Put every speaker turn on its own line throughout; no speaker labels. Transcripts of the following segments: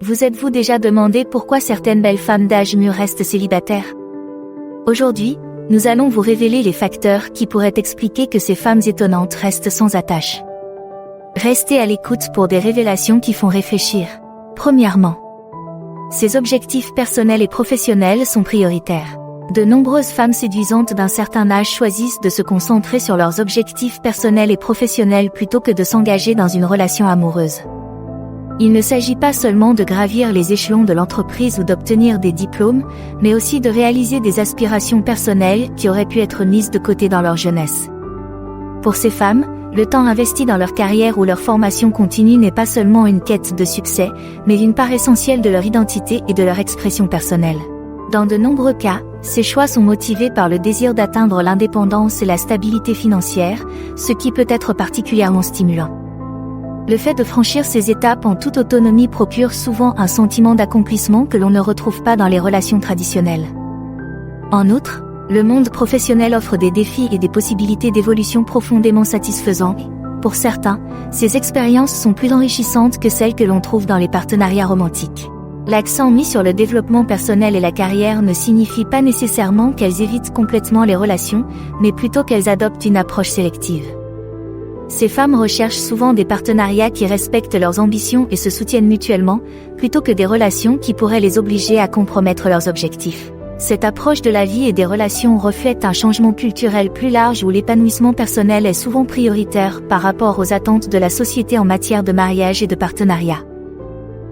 Vous êtes-vous déjà demandé pourquoi certaines belles femmes d'âge mûr restent célibataires? Aujourd'hui, nous allons vous révéler les facteurs qui pourraient expliquer que ces femmes étonnantes restent sans attache. Restez à l'écoute pour des révélations qui font réfléchir. Premièrement, ces objectifs personnels et professionnels sont prioritaires. De nombreuses femmes séduisantes d'un certain âge choisissent de se concentrer sur leurs objectifs personnels et professionnels plutôt que de s'engager dans une relation amoureuse. Il ne s'agit pas seulement de gravir les échelons de l'entreprise ou d'obtenir des diplômes, mais aussi de réaliser des aspirations personnelles qui auraient pu être mises de côté dans leur jeunesse. Pour ces femmes, le temps investi dans leur carrière ou leur formation continue n'est pas seulement une quête de succès, mais une part essentielle de leur identité et de leur expression personnelle. Dans de nombreux cas, ces choix sont motivés par le désir d'atteindre l'indépendance et la stabilité financière, ce qui peut être particulièrement stimulant. Le fait de franchir ces étapes en toute autonomie procure souvent un sentiment d'accomplissement que l'on ne retrouve pas dans les relations traditionnelles. En outre, le monde professionnel offre des défis et des possibilités d'évolution profondément satisfaisants. Pour certains, ces expériences sont plus enrichissantes que celles que l'on trouve dans les partenariats romantiques. L'accent mis sur le développement personnel et la carrière ne signifie pas nécessairement qu'elles évitent complètement les relations, mais plutôt qu'elles adoptent une approche sélective. Ces femmes recherchent souvent des partenariats qui respectent leurs ambitions et se soutiennent mutuellement, plutôt que des relations qui pourraient les obliger à compromettre leurs objectifs. Cette approche de la vie et des relations reflète un changement culturel plus large où l'épanouissement personnel est souvent prioritaire par rapport aux attentes de la société en matière de mariage et de partenariat.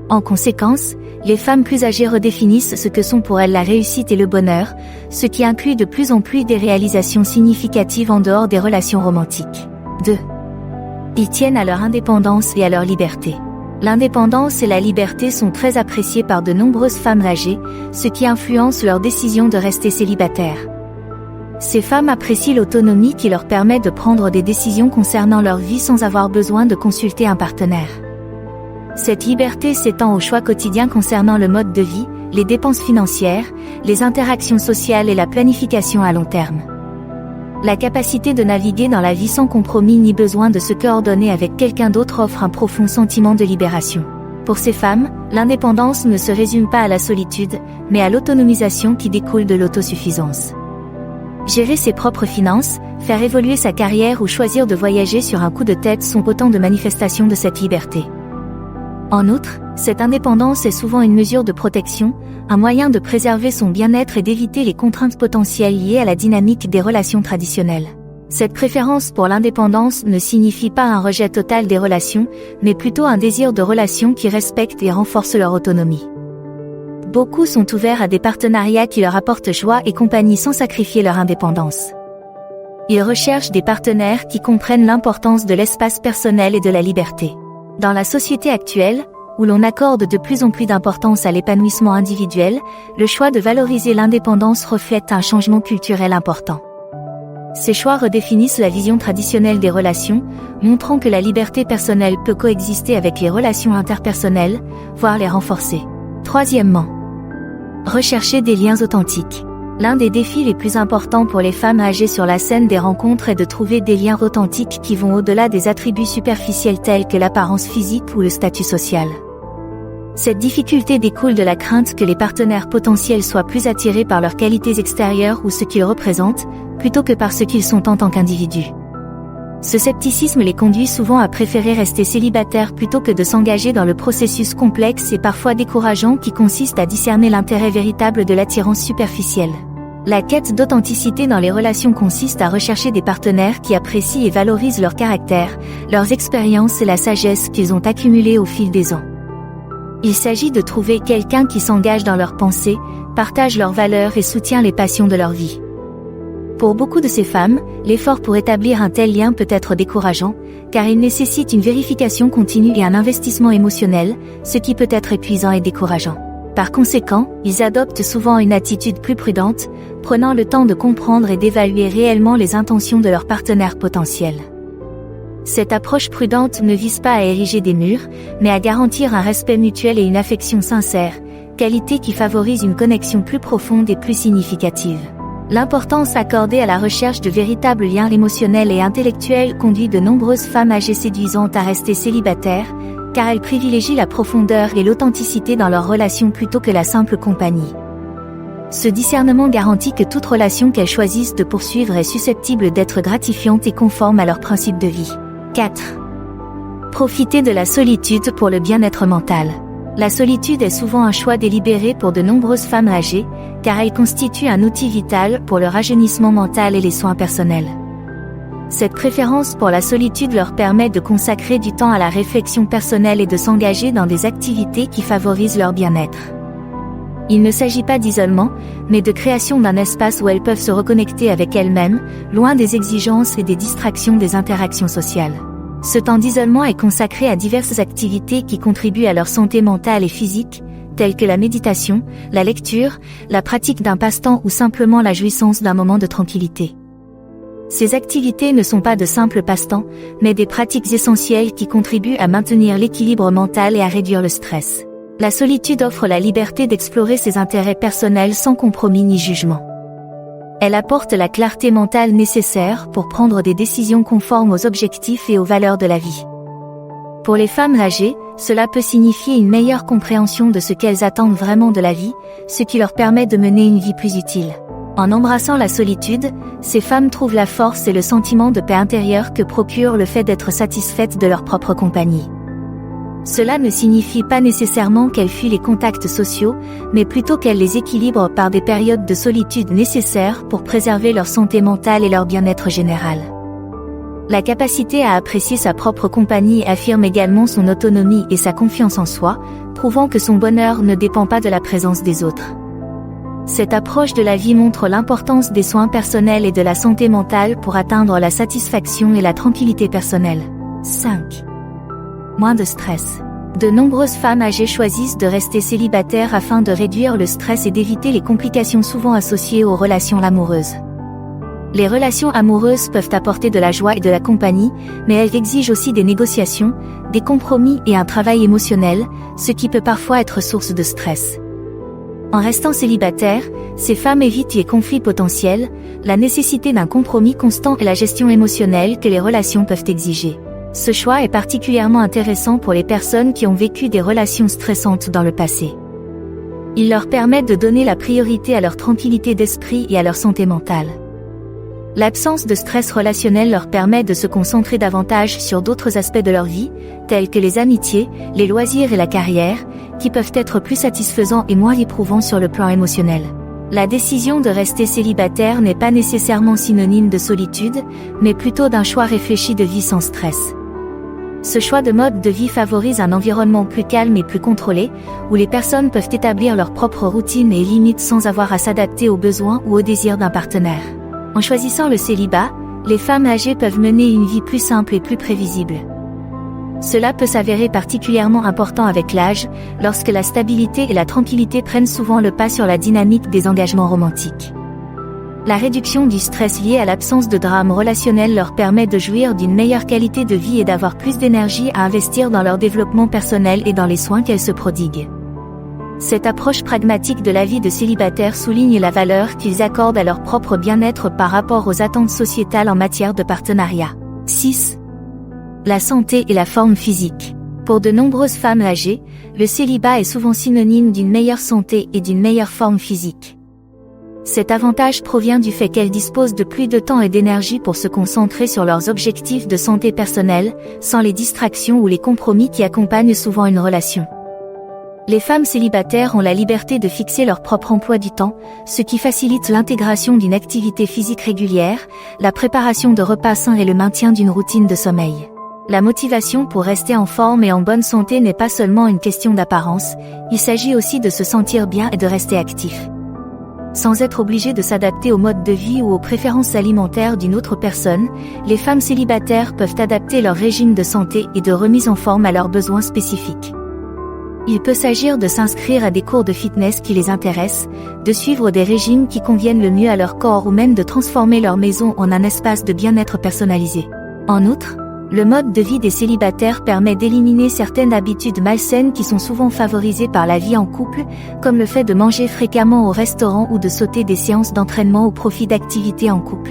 En conséquence, les femmes plus âgées redéfinissent ce que sont pour elles la réussite et le bonheur, ce qui inclut de plus en plus des réalisations significatives en dehors des relations romantiques. 2. Ils tiennent à leur indépendance et à leur liberté. L'indépendance et la liberté sont très appréciées par de nombreuses femmes âgées, ce qui influence leur décision de rester célibataires. Ces femmes apprécient l'autonomie qui leur permet de prendre des décisions concernant leur vie sans avoir besoin de consulter un partenaire. Cette liberté s'étend aux choix quotidiens concernant le mode de vie, les dépenses financières, les interactions sociales et la planification à long terme. La capacité de naviguer dans la vie sans compromis ni besoin de se coordonner avec quelqu'un d'autre offre un profond sentiment de libération. Pour ces femmes, l'indépendance ne se résume pas à la solitude, mais à l'autonomisation qui découle de l'autosuffisance. Gérer ses propres finances, faire évoluer sa carrière ou choisir de voyager sur un coup de tête sont autant de manifestations de cette liberté. En outre, cette indépendance est souvent une mesure de protection, un moyen de préserver son bien-être et d'éviter les contraintes potentielles liées à la dynamique des relations traditionnelles. Cette préférence pour l'indépendance ne signifie pas un rejet total des relations, mais plutôt un désir de relations qui respectent et renforcent leur autonomie. Beaucoup sont ouverts à des partenariats qui leur apportent joie et compagnie sans sacrifier leur indépendance. Ils recherchent des partenaires qui comprennent l'importance de l'espace personnel et de la liberté. Dans la société actuelle, où l'on accorde de plus en plus d'importance à l'épanouissement individuel, le choix de valoriser l'indépendance reflète un changement culturel important. Ces choix redéfinissent la vision traditionnelle des relations, montrant que la liberté personnelle peut coexister avec les relations interpersonnelles, voire les renforcer. Troisièmement, rechercher des liens authentiques. L'un des défis les plus importants pour les femmes âgées sur la scène des rencontres est de trouver des liens authentiques qui vont au-delà des attributs superficiels tels que l'apparence physique ou le statut social. Cette difficulté découle de la crainte que les partenaires potentiels soient plus attirés par leurs qualités extérieures ou ce qu'ils représentent, plutôt que par ce qu'ils sont en tant qu'individus. Ce scepticisme les conduit souvent à préférer rester célibataires plutôt que de s'engager dans le processus complexe et parfois décourageant qui consiste à discerner l'intérêt véritable de l'attirance superficielle. La quête d'authenticité dans les relations consiste à rechercher des partenaires qui apprécient et valorisent leur caractère, leurs expériences et la sagesse qu'ils ont accumulées au fil des ans. Il s'agit de trouver quelqu'un qui s'engage dans leurs pensées, partage leurs valeurs et soutient les passions de leur vie. Pour beaucoup de ces femmes, l'effort pour établir un tel lien peut être décourageant, car il nécessite une vérification continue et un investissement émotionnel, ce qui peut être épuisant et décourageant. Par conséquent, ils adoptent souvent une attitude plus prudente, prenant le temps de comprendre et d'évaluer réellement les intentions de leur partenaire potentiel. Cette approche prudente ne vise pas à ériger des murs, mais à garantir un respect mutuel et une affection sincère, qualité qui favorise une connexion plus profonde et plus significative. L'importance accordée à la recherche de véritables liens émotionnels et intellectuels conduit de nombreuses femmes âgées séduisantes à rester célibataires, car elles privilégient la profondeur et l'authenticité dans leurs relations plutôt que la simple compagnie. Ce discernement garantit que toute relation qu'elles choisissent de poursuivre est susceptible d'être gratifiante et conforme à leurs principes de vie. 4. Profiter de la solitude pour le bien-être mental. La solitude est souvent un choix délibéré pour de nombreuses femmes âgées, car elle constitue un outil vital pour le rajeunissement mental et les soins personnels. Cette préférence pour la solitude leur permet de consacrer du temps à la réflexion personnelle et de s'engager dans des activités qui favorisent leur bien-être. Il ne s'agit pas d'isolement, mais de création d'un espace où elles peuvent se reconnecter avec elles-mêmes, loin des exigences et des distractions des interactions sociales. Ce temps d'isolement est consacré à diverses activités qui contribuent à leur santé mentale et physique, telles que la méditation, la lecture, la pratique d'un passe-temps ou simplement la jouissance d'un moment de tranquillité. Ces activités ne sont pas de simples passe-temps, mais des pratiques essentielles qui contribuent à maintenir l'équilibre mental et à réduire le stress. La solitude offre la liberté d'explorer ses intérêts personnels sans compromis ni jugement. Elle apporte la clarté mentale nécessaire pour prendre des décisions conformes aux objectifs et aux valeurs de la vie. Pour les femmes âgées, cela peut signifier une meilleure compréhension de ce qu'elles attendent vraiment de la vie, ce qui leur permet de mener une vie plus utile. En embrassant la solitude, ces femmes trouvent la force et le sentiment de paix intérieure que procure le fait d'être satisfaites de leur propre compagnie. Cela ne signifie pas nécessairement qu'elles fuient les contacts sociaux, mais plutôt qu'elles les équilibrent par des périodes de solitude nécessaires pour préserver leur santé mentale et leur bien-être général. La capacité à apprécier sa propre compagnie affirme également son autonomie et sa confiance en soi, prouvant que son bonheur ne dépend pas de la présence des autres. Cette approche de la vie montre l'importance des soins personnels et de la santé mentale pour atteindre la satisfaction et la tranquillité personnelle. 5. Moins de stress. De nombreuses femmes âgées choisissent de rester célibataires afin de réduire le stress et d'éviter les complications souvent associées aux relations amoureuses. Les relations amoureuses peuvent apporter de la joie et de la compagnie, mais elles exigent aussi des négociations, des compromis et un travail émotionnel, ce qui peut parfois être source de stress. En restant célibataires, ces femmes évitent les conflits potentiels, la nécessité d'un compromis constant et la gestion émotionnelle que les relations peuvent exiger. Ce choix est particulièrement intéressant pour les personnes qui ont vécu des relations stressantes dans le passé. Il leur permet de donner la priorité à leur tranquillité d'esprit et à leur santé mentale. L'absence de stress relationnel leur permet de se concentrer davantage sur d'autres aspects de leur vie, tels que les amitiés, les loisirs et la carrière, qui peuvent être plus satisfaisants et moins éprouvants sur le plan émotionnel. La décision de rester célibataire n'est pas nécessairement synonyme de solitude, mais plutôt d'un choix réfléchi de vie sans stress. Ce choix de mode de vie favorise un environnement plus calme et plus contrôlé, où les personnes peuvent établir leur propre routine et limites sans avoir à s'adapter aux besoins ou aux désirs d'un partenaire. En choisissant le célibat, les femmes âgées peuvent mener une vie plus simple et plus prévisible. Cela peut s'avérer particulièrement important avec l'âge, lorsque la stabilité et la tranquillité prennent souvent le pas sur la dynamique des engagements romantiques. La réduction du stress lié à l'absence de drame relationnel leur permet de jouir d'une meilleure qualité de vie et d'avoir plus d'énergie à investir dans leur développement personnel et dans les soins qu'elles se prodiguent. Cette approche pragmatique de la vie de célibataire souligne la valeur qu'ils accordent à leur propre bien-être par rapport aux attentes sociétales en matière de partenariat. 6. La santé et la forme physique. Pour de nombreuses femmes âgées, le célibat est souvent synonyme d'une meilleure santé et d'une meilleure forme physique. Cet avantage provient du fait qu'elles disposent de plus de temps et d'énergie pour se concentrer sur leurs objectifs de santé personnelle, sans les distractions ou les compromis qui accompagnent souvent une relation. Les femmes célibataires ont la liberté de fixer leur propre emploi du temps, ce qui facilite l'intégration d'une activité physique régulière, la préparation de repas sains et le maintien d'une routine de sommeil. La motivation pour rester en forme et en bonne santé n'est pas seulement une question d'apparence, il s'agit aussi de se sentir bien et de rester actif. Sans être obligées de s'adapter au mode de vie ou aux préférences alimentaires d'une autre personne, les femmes célibataires peuvent adapter leur régime de santé et de remise en forme à leurs besoins spécifiques. Il peut s'agir de s'inscrire à des cours de fitness qui les intéressent, de suivre des régimes qui conviennent le mieux à leur corps ou même de transformer leur maison en un espace de bien-être personnalisé. En outre, le mode de vie des célibataires permet d'éliminer certaines habitudes malsaines qui sont souvent favorisées par la vie en couple, comme le fait de manger fréquemment au restaurant ou de sauter des séances d'entraînement au profit d'activités en couple.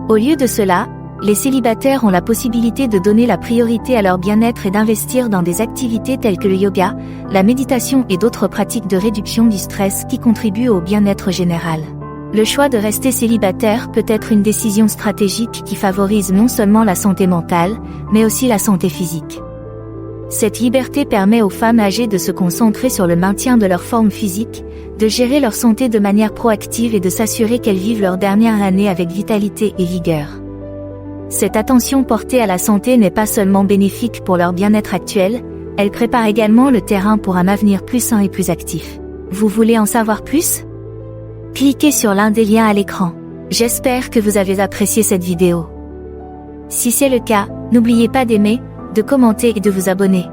Au lieu de cela, Les célibataires ont la possibilité de donner la priorité à leur bien-être et d'investir dans des activités telles que le yoga, la méditation et d'autres pratiques de réduction du stress qui contribuent au bien-être général. Le choix de rester célibataire peut être une décision stratégique qui favorise non seulement la santé mentale, mais aussi la santé physique. Cette liberté permet aux femmes âgées de se concentrer sur le maintien de leur forme physique, de gérer leur santé de manière proactive et de s'assurer qu'elles vivent leur dernière année avec vitalité et vigueur. Cette attention portée à la santé n'est pas seulement bénéfique pour leur bien-être actuel, elle prépare également le terrain pour un avenir plus sain et plus actif. Vous voulez en savoir plus ? Cliquez sur l'un des liens à l'écran. J'espère que vous avez apprécié cette vidéo. Si c'est le cas, n'oubliez pas d'aimer, de commenter et de vous abonner.